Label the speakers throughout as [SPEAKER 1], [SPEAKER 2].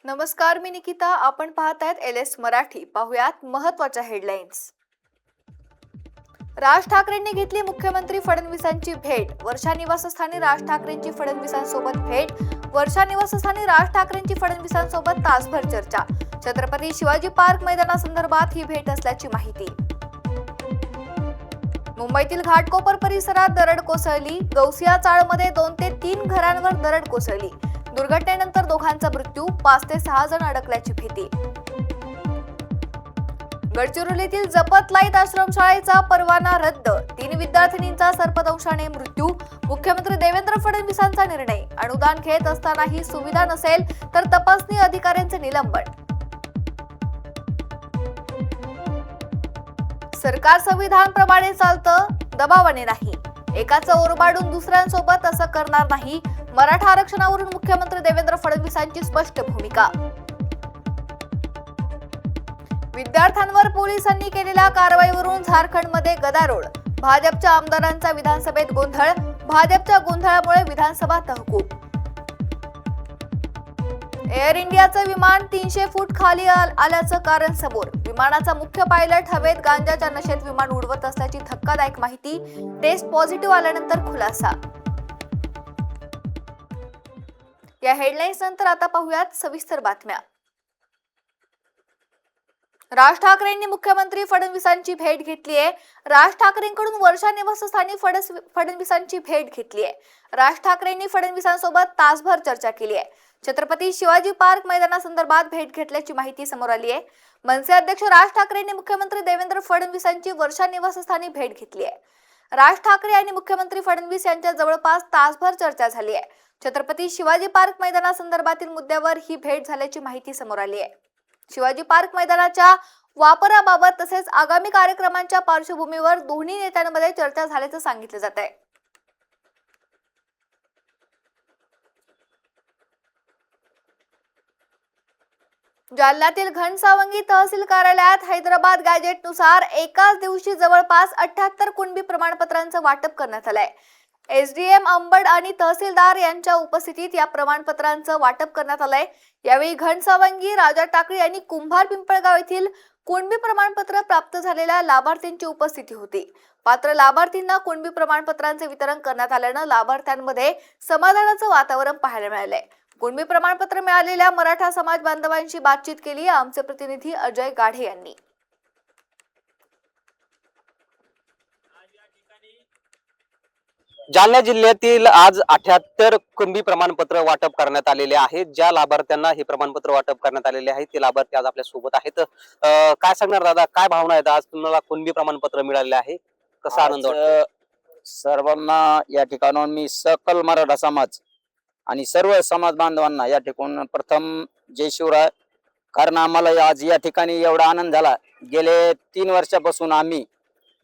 [SPEAKER 1] नमस्कार, मी निकिता. आपण पाहत आहेत LS मराठी. पाहुयात महत्त्वाच्या हेडलाईन्स. राज ठाकरेंनी घेतली मुख्यमंत्री फडणवीसांची भेट. वर्षा निवासस्थानी राज ठाकरेंची फडणवीसांसोबत भेट. वर्षा निवासस्थानी राज ठाकरेंची फडणवीसांसोबत तासभर चर्चा. छत्रपती शिवाजी पार्क मैदानासंदर्भात ही भेट असल्याची माहिती. मुंबईतील घाटकोपर परिसरात दरड कोसळली. गौसिया चाळमध्ये 2 ते 3 घरांवर दरड कोसळली. दुर्घटनेनंतर दोघांचा मृत्यू, 5 ते 6 जण अडकल्याची भीती. गडचिरोलीतील जपतलाईत आश्रमशाळेचा परवाना रद्द. 3 विद्यार्थिनींचा सर्पदंशाने मृत्यू. मुख्यमंत्री देवेंद्र फडणवीसांचा निर्णय. अनुदान घेत असतानाही सुविधा नसेल तर तपासणी अधिकाऱ्यांचे निलंबन. सरकार संविधानाप्रमाणे चालतं, दबावाने नाही. एकाचं ओरबाडून दुसऱ्यांसोबत असं करणार नाही. मराठा आरक्षणावरून मुख्यमंत्री देवेंद्र फडणवीसांची स्पष्ट भूमिका. विद्यार्थ्यांवर पोलिसांनी केलेल्या कारवाईवरून झारखंडमध्ये गदारोळ. भाजपच्या आमदारांचा विधानसभेत गोंधळ. भाजपच्या गोंधळामुळे विधानसभा तहकूब. एअर इंडियाचं विमान 300 फूट खाली आल्याचं कारण समोर. विमानाचा मुख्य पायलट हवेत गांजाच्या नशेत विमान उडवत असल्याची धक्कादायक माहिती. टेस्ट पॉझिटिव्ह आल्यानंतर खुलासा. या हेडलाईन्स नंतर आता पाहूयात सविस्तर बातम्या. राज ठाकरेंनी मुख्यमंत्री फडणवीसांची भेट घेतली आहे. राज ठाकरेंकडून वर्षा निवासस्थानी फडणवीसांची भेट घेतली आहे. राज ठाकरेंनी फडणवीसांसोबत तासभर चर्चा केली आहे. छत्रपती शिवाजी पार्क मैदानासंदर्भात भेट घेतल्याची माहिती समोर आली आहे. मनसे अध्यक्ष राज ठाकरेंनी मुख्यमंत्री देवेंद्र फडणवीसांची वर्षा निवासस्थानी भेट घेतली आहे. राज ठाकरे आणि मुख्यमंत्री फडणवीस यांच्या जवळपास तासभर चर्चा झाली आहे. छत्रपती शिवाजी पार्क मैदानासंदर्भातील मुद्द्यावर ही भेट झाल्याची माहिती समोर आली आहे. शिवाजी पार्क मैदानाच्या वापराबाबत तसेच आगामी कार्यक्रमांच्या पार्श्वभूमीवर दोन्ही नेत्यांमध्ये चर्चा झाल्याचं सांगितलं जात आहे. जालन्यातील घनसावंगी तहसील कार्यालयात हैदराबाद गॅजेटनुसार एकाच दिवशी जवळपास 78 कुणबी प्रमाणपत्रांचं वाटप करण्यात आलंय. SDM अंबड आणि तहसीलदार यांच्या उपस्थितीत या प्रमाणपत्रांचं वाटप करण्यात आलंय. यावेळी घनसावंगी, राजा टाकळी आणि कुंभार पिंपळगाव येथील कुणबी प्रमाणपत्र प्राप्त झालेल्या लाभार्थ्यांची उपस्थिती होती. पात्र लाभार्थींना कुणबी प्रमाणपत्रांचे वितरण करण्यात आल्यानं लाभार्थ्यांमध्ये समाधानाचं वातावरण पाहायला मिळालंय. कुणबी प्रमाणपत्र मिळालेल्या मराठा समाज बांधवांशी बातचीत केली आमचे प्रतिनिधी अजय गाढे यांनी.
[SPEAKER 2] जालना जिल्ह्यातील आज 78 कुणबी प्रमाणपत्र वाटप करण्यात आलेले आहेत. ज्या लाभार्थ्यांना हे प्रमाणपत्र वाटप करण्यात आलेले आहेत ते लाभार्थी आज आपल्या सोबत आहेत. काय सांगणार दादा, काय भावना आहेत? आज तुम्हाला कुणबी प्रमाणपत्र मिळाले आहे, कसा आनंद वाटतो?
[SPEAKER 3] सर्वांना या ठिकाणाहून मी सकल मराठा समाज आणि सर्व समाज बांधवांना या ठिकाणून प्रथम जय शिवराय. कारण आम्हाला आज या ठिकाणी एवढा आनंद झाला. गेले 3 वर्षापासून आम्ही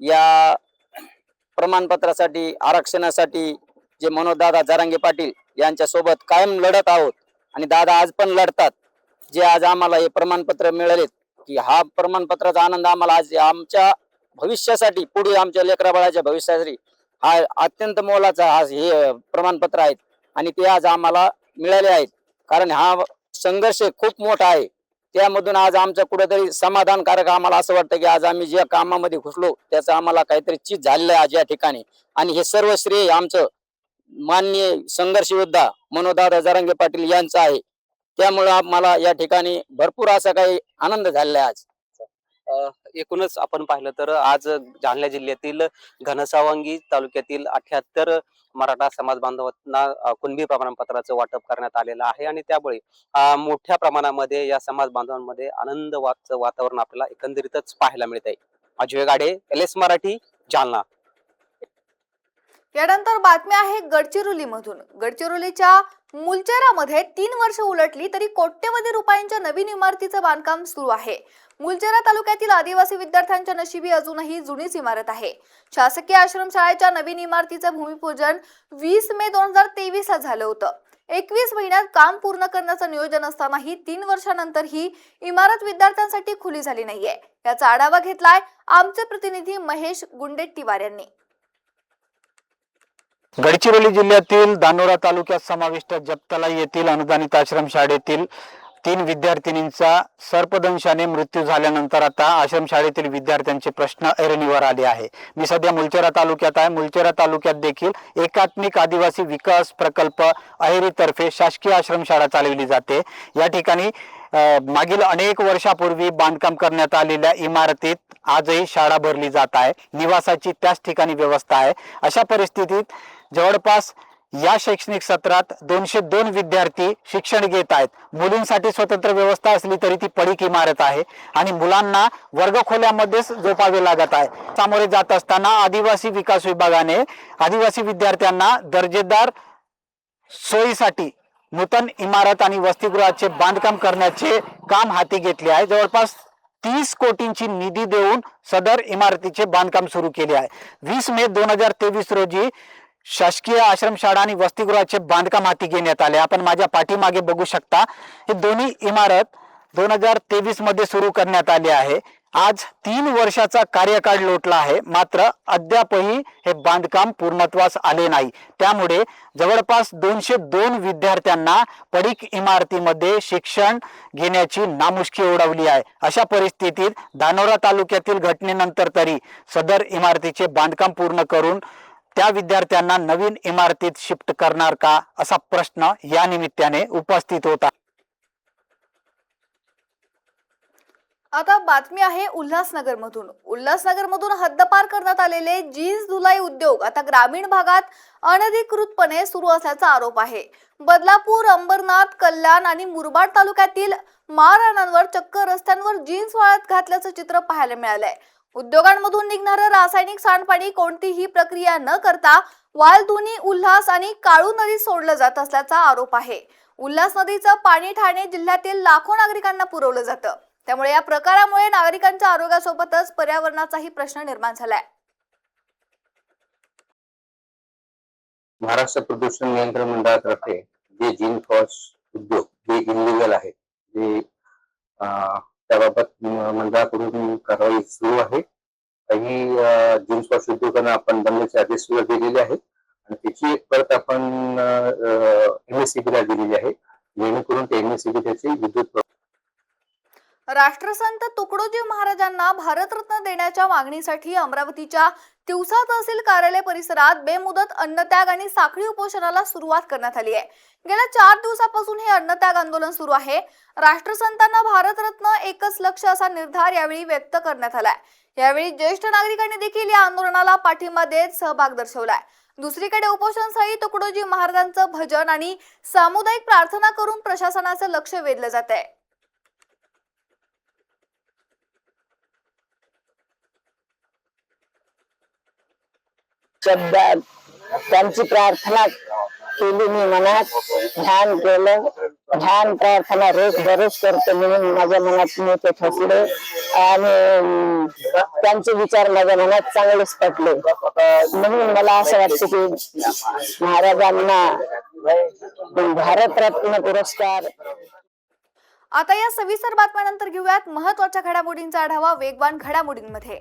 [SPEAKER 3] या प्रमाणपत्रासाठी, आरक्षणासाठी जे मनोजदादा जरांगे पाटील यांच्या सोबत कायम लढत आहोत आणि दादा आज पण लढतात. जे आज आम्हाला हे प्रमाणपत्र मिळालेत की हा प्रमाणपत्राचा आनंद आम्हाला आज आमच्या भविष्यासाठी, पुढे आमच्या लेकराबाळाच्या भविष्यासाठी हा अत्यंत मोलाचा आज हे प्रमाणपत्र आहेत आणि ते आज आम्हाला मिळाले आहेत. कारण हा संघर्ष खूप मोठा आहे. त्यामधून आज आमचं कुठेतरी समाधानकारक आम्हाला असं वाटतं की आज आम्ही ज्या कामामध्ये घुसलो त्याचं आम्हाला काहीतरी चीज झालेलं आहे आज या ठिकाणी. आणि हे सर्व श्रेय आमचं माननीय संघर्ष योद्धा मनोजदादा जरांगे पाटील यांचं आहे. त्यामुळे आम्हाला या ठिकाणी भरपूर असा काही आनंद झालेला आहे आज.
[SPEAKER 2] एकूणच आपण पाहिलं तर आज जालना जिल्ह्यातील घनसावंगी तालुक्यातील 78 मराठा समाज बांधवांना कुणबी प्रमाणपत्राचं वाटप करण्यात आलेलं आहे आणि त्यामुळे मोठ्या प्रमाणामध्ये या समाज बांधवांमध्ये आनंदाचं वातावरण आपल्याला एकंदरीतच पाहायला मिळत आहे. अजय गाढे, LS मराठी, जालना.
[SPEAKER 1] यानंतर बातमी आहे गडचिरोलीमधून. गडचिरोलीच्या मुलचेरामध्ये 3 वर्ष उलटली तरी कोट्यवधी रुपयांच्या नवीन इमारतीचं बांधकाम सुरू आहे. मुलचेरा तालुक्यातील आदिवासी विद्यार्थ्यांच्या नशिबी अजूनही जुनीच इमारत आहे. शासकीय आश्रमशाळेच्या नवीन इमारतीचं भूमिपूजन 20 मे 2023 ला झालं होतं. 21 महिन्यात काम पूर्ण करण्याचं नियोजन असतानाही 3 वर्षानंतर ही इमारत विद्यार्थ्यांसाठी खुली झाली नाहीये. याचा आढावा घेतलाय आमचे प्रतिनिधी महेश गुंडेट्टीवार यांनी.
[SPEAKER 4] गडचिरोली जिल्ह्यातील धानोरा तालुक्यात समाविष्ट जपतलाई येथील अनुदानित आश्रम शाळेतील 3 विद्यार्थिनींचा सर्पदंशाने मृत्यू झाल्यानंतर आता आश्रमशाळेतील विद्यार्थ्यांचे प्रश्न ऐरणीवर आले आहे. मी सध्या मुलचेरा तालुक्यात आहे. मुलचेरा तालुक्यात देखील एकात्मिक आदिवासी विकास प्रकल्प अहेरीतर्फे शासकीय आश्रमशाळा चालवली जाते. या ठिकाणी मागील अनेक वर्षापूर्वी बांधकाम करण्यात आलेल्या इमारतीत आजही शाळा भरली जात आहे. निवासाची त्याच ठिकाणी व्यवस्था आहे. अशा परिस्थितीत जवळपास या शैक्षणिक सत्रात 202 विद्यार्थी शिक्षण घेत आहेत. मुलींसाठी स्वतंत्र व्यवस्था असली तरी ती पडीक इमारत आहे आणि मुलांना वर्गखोल्यामध्येच झोपावे लागत आहे. सामोरे जात असताना आदिवासी विकास विभागाने आदिवासी विद्यार्थ्यांना दर्जेदार सोयीसाठी नूतन इमारत आणि वसतिगृहाचे बांधकाम करण्याचे काम हाती घेतले आहे. जवळपास 30 कोटींची निधी देऊन सदर इमारतीचे बांधकाम सुरू केले आहे. 20 मे 2023 रोजी शासकीय आश्रमशाळा आणि वसतिगृहाचे बांधकाम हाती घेण्यात आले. आपण माझ्या पाठीमागे बघू शकता. हे दोन्ही इमारत 2023 मध्ये सुरू करण्यात आली आहे. आज 3 वर्षाचा कार्यकाळ लोटला आहे, मात्र अद्यापही हे बांधकाम पूर्णत्वास आले नाही. त्यामुळे जवळपास 202 विद्यार्थ्यांना पडीक इमारतीमध्ये शिक्षण घेण्याची नामुष्की ओढवली आहे. अशा परिस्थितीत धानोरा तालुक्यातील घटनेनंतर तरी सदर इमारतीचे बांधकाम पूर्ण करून त्या विद्यार्थ्यांना नवीन इमारतीत शिफ्ट करणार का, असा प्रश्न या निमित्ताने उपस्थित होता.
[SPEAKER 1] आता बातमी आहे उल्हासनगरमधून. उल्हासनगरमधून हद्दपार करण्यात आलेले जीन्स धुलाई उद्योग आता ग्रामीण भागात अनधिकृतपणे सुरू असल्याचा आरोप आहे. बदलापूर, अंबरनाथ, कल्याण आणि मुरबाड तालुक्यातील माळरानांवर चक्क रस्त्यांवर जीन्स वाळत घातल्याचं चित्र पाहायला मिळालंय. उद्योगांमधून निघणारं रासायनिक सांडपाणी कोणतीही प्रक्रिया न करता वालधुनी, उल्हास आणि काळू नदीत सोडलं जात असल्याचा आरोप आहे. उल्हास नदीचं पाणी ठाणे जिल्ह्यातील लाखो नागरिकांना पुरवलं जातं. त्यामुळे या प्रकारामुळे नागरिकांच्या आरोग्यासोबतच पर्यावरणाचाही प्रश्न निर्माण झालाय.
[SPEAKER 5] महाराष्ट्र प्रदूषण नियंत्रण मंडळातर्फे जे जीन्स वॉश उद्योग जे इनलिगल आहे, जे त्याबाबत मंडळाकडून कारवाई सुरू आहे. काही जीन्स वॉश उद्योगांना आपण बंदचे आदेश सुद्धा दिलेले आहेत आणि त्याची परत आपण MSCB ला दिलेली आहे, जेणेकरून ते MSCB त्याची विद्युत.
[SPEAKER 1] राष्ट्रसंत तुकडोजी महाराजांना भारतरत्न देण्याच्या मागणीसाठी अमरावतीच्या तिवसा तहसील कार्यालय परिसरात बेमुदत अन्नत्याग आणि साखळी उपोषणाला सुरुवात करण्यात आली आहे. गेल्या 4 दिवसापासून हे अन्नत्याग आंदोलन सुरू आहे. राष्ट्रसंतांना भारतरत्न एकच लक्ष्य असा निर्धार यावेळी व्यक्त करण्यात आलाय. यावेळी ज्येष्ठ नागरिकांनी देखील या आंदोलनाला पाठिंबा देत सहभाग दर्शवलाय. दुसरीकडे उपोषणस्थळी तुकडोजी महाराजांचं भजन आणि सामुदायिक प्रार्थना करून प्रशासनाचं लक्ष वेधलं जात आहे.
[SPEAKER 6] शब्दात त्यांची प्रार्थना केली. मी मनात ध्यान केलं. ध्यान प्रार्थना रोज दररोज करतो म्हणून माझ्या मनात मी ते ठसले आणि त्यांचे विचार माझ्या मनात चांगलेच पटले. म्हणून मला असं वाटतं की महाराजांना भारतरत्न पुरस्कार.
[SPEAKER 1] आता या सविस्तर बातम्यानंतर घेऊयात महत्त्वाच्या घडामोडींचा आढावा वेगवान घडामोडींमध्ये.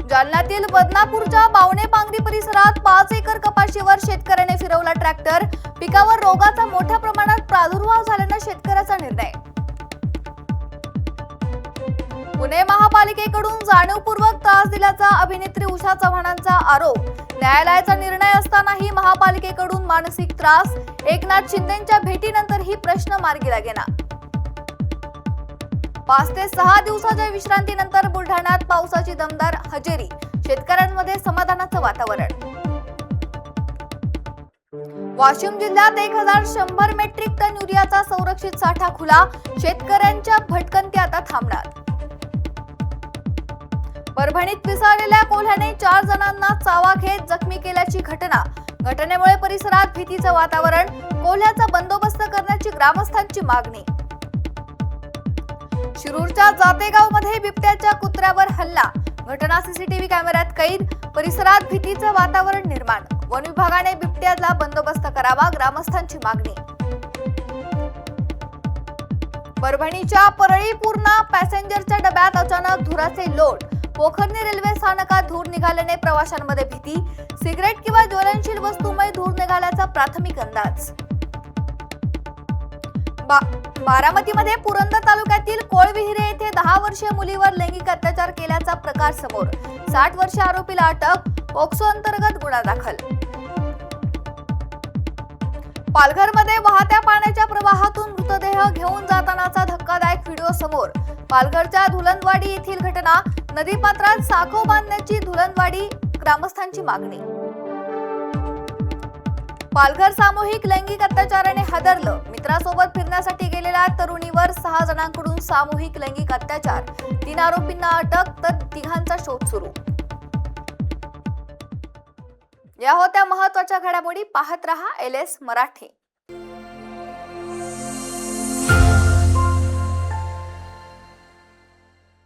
[SPEAKER 1] जालन्यातील बदनापूरच्या बावणे पांगरी परिसरात 5 एकर कपाशीवर शेतकऱ्याने फिरवला ट्रॅक्टर. पिकावर रोगाचा मोठ्या प्रमाणात प्रादुर्भाव झाल्यानं शेतकऱ्याचा निर्णय. पुणे महापालिकेकडून जाणीवपूर्वक त्रास दिल्याचा अभिनेत्री उषा चव्हाणांचा आरोप. न्यायालयाचा निर्णय असतानाही महापालिकेकडून मानसिक त्रास. एकनाथ शिंदेंच्या भेटीनंतरही प्रश्न मार्गी लागेना. 5 ते 6 दिवसाच्या विश्रांतीनंतर बुलढाण्यात पावसाची दमदार हजेरी. शेतकऱ्यांमध्ये समाधानाचं वातावरण. वाशिम जिल्ह्यात 1100 मेट्रिक टन युरियाचा संरक्षित साठा खुला. शेतकऱ्यांच्या भटकंती आता थांबणार. परभणीत पिसाळलेल्या कोल्ह्याने 4 जणांना चावा घेत जखमी केल्याची घटना. घटनेमुळे परिसरात भीतीचं वातावरण. कोल्ह्याचा बंदोबस्त करण्याची ग्रामस्थांची मागणी. शिरूरच्या जातेगावमध्ये बिबट्याच्या कुत्र्यावर हल्ला. घटना सीसीटीव्ही कॅमेऱ्यात कैद. परिसरात भीतीचं वातावरण निर्माण. वन विभागाने बिबट्याला बंदोबस्त करावा, ग्रामस्थांची मागणी. परभणीच्या परळी पूर्णा पॅसेंजरच्या डब्यात अचानक धुराचे लोट. पोखर्णी रेल्वे स्थानकात धूर निघाल्याने प्रवाशांमध्ये भीती. सिगरेट किंवा ज्वलनशील वस्तूमुळे धूर निघाल्याचा प्राथमिक अंदाज. बारामतीमध्ये पुरंदर तालुक्यातील कोळविहिरे येथे 10 वर्षीय मुलीवर लैंगिक अत्याचार केल्याचा प्रकार समोर. 60 वर्षीय आरोपीला अटक. पोक्सो अंतर्गत गुन्हा दाखल. पालघरमध्ये वाहत्या पाण्याच्या प्रवाहातून मृतदेह घेऊन जातानाचा धक्कादायक व्हिडिओ समोर. पालघरच्या धुलंदवाडी येथील घटना. नदीपात्रात साखो बांधण्याची धुलंदवाडी ग्रामस्थांची मागणी. पालघर सामूहिक लैंगिक अत्याचाराने हादरलं. मित्रासोबत फिरण्यासाठी गेलेल्या तरुणीवर 6 जणांकडून सामूहिक लैंगिक अत्याचार. 3 आरोपींना अटक तर 3घांचा शोध सुरू. या होत्या महत्त्वाच्या घडामोडी. पाहत रहा LS मराठी.